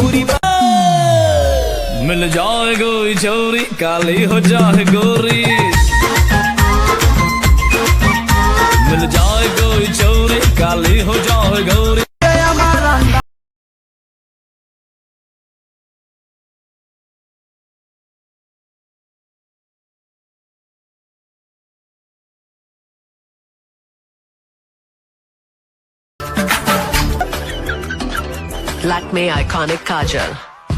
पूरी मिल जाए कोई छोरी काली हो जाए गोरी मिल जाए कोई छोरी काली हो जाए गोरी लैक्मे आइकॉनिक काजल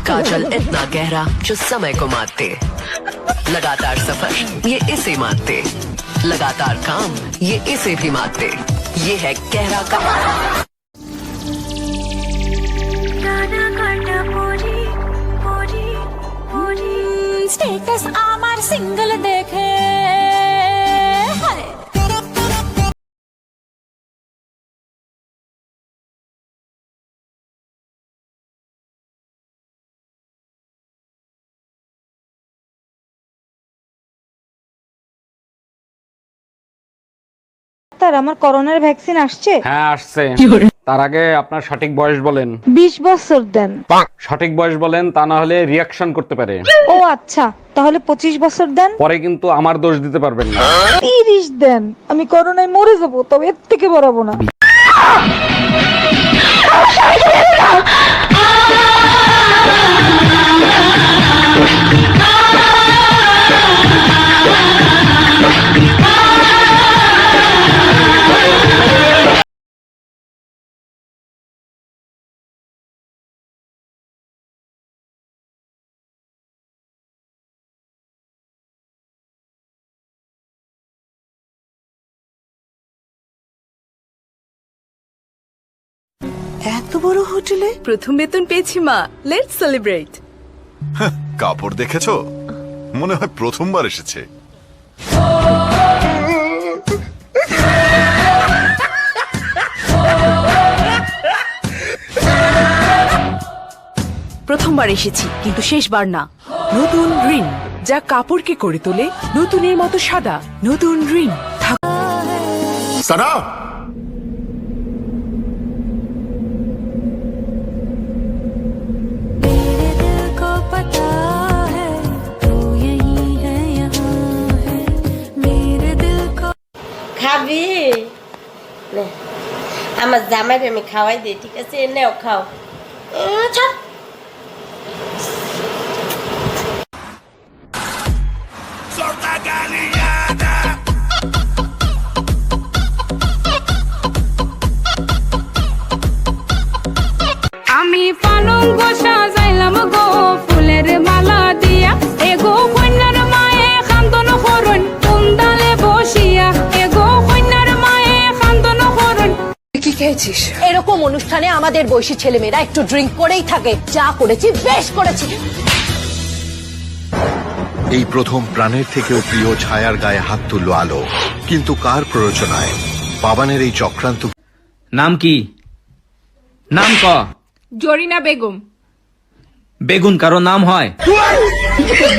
काजल इतना गहरा जो समय को मारते लगातार सफर ये इसे मारते लगातार काम ये इसे भी मारते ये है गहरा काम स्टेटस आमार सिंगल देखे ডাক্তার আমার করোনার ভ্যাকসিন আসছে? হ্যাঁ আসছে। তার আগে আপনার সঠিক বয়স বলেন। 20 বছর দেন। সঠিক বয়স বলেন, তা না হলে রিয়াকশন করতে পারে। ও আচ্ছা, তাহলে 25 বছর দেন। পরে কিন্তু আমার দোষ দিতে পারবেন না। 30 দেন। আমি করোনায় মরে যাব, তবে এর থেকে বাড়াবো না। এত বড় হোটেলে প্রথম বেতন পেয়েছি মা, লেটস সেলিব্রেট। কাপড় দেখেছো? মনে হয় প্রথমবার এসেছে। প্রথমবার এসেছি কিন্তু শেষবার না। নতুন রিন যা কাপড়কে করে তোলে নতুনের মতো সাদা। নতুন রিন। সারা খাবি নে, আমার জামাইরে আমি খাওয়াই দিই, ঠিক আছে? এনেও খাও। ছাড়। আমি পালঙ্গ সাজাইলাম গো ফুলের মালা দিয়া এগো কন্যার মায়ে খান্দন করুন কুন্দালে বসিয়া এগো কন্যার মায়ে খান্দন করুন। কি খেয়েছিস? এরকম অনুষ্ঠানে আমাদের বয়সী ছেলেমেয়েরা একটু ড্রিঙ্ক করেই থাকে। যা করেছি বেশ করেছি। এই প্রথম প্রাণের থেকেও প্রিয় ছায়ার গায়ে হাত তুলল আলো, কিন্তু কার প্ররোচনায় বাবানের এই চক্রান্ত? নাম কি? নাম ক? জরিনা বেগম। বেগুন কারো নাম হয়?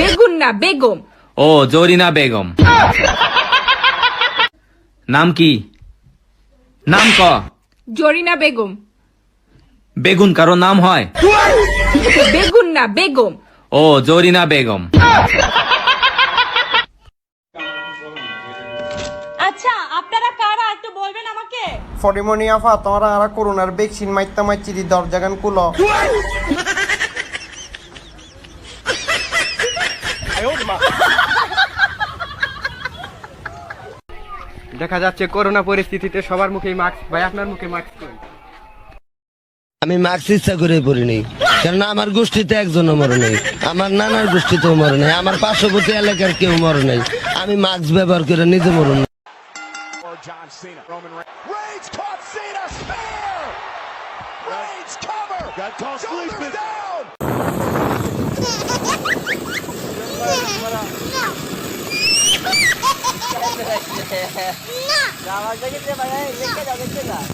বেগুন না, বেগম। ও জরিনা বেগম। নাম কি? নাম ক? জরিনা বেগম। বেগুন কারো নাম হয়? বেগুন না, বেগম। ও জরিনা বেগম। আচ্ছা, আপনারা কারা একটু বলবেন আমাকে? ফরিমনি আফা, তোমরা আর করোনার ভ্যাকসিন মাইত্তা মাইচ্ছি দি দরজাগান কুলো। দেখা যাচ্ছে করোনা পরিস্থিতিতে সবার মুখেই মাস্ক। ভাই আপনার মুখে মাস্ক কই? আমি মাস্ক ইচ্ছা করে পরিনি, কেননা আমার গোষ্ঠীতে একজনও মরে নেই, আমার নানার গোষ্ঠীতেও মরে নেই, আমার পার্শ্ববর্তী এলাকার কেউ মরে নেই। আমি মাস্ক ব্যবহার করে নিজে মরুন। না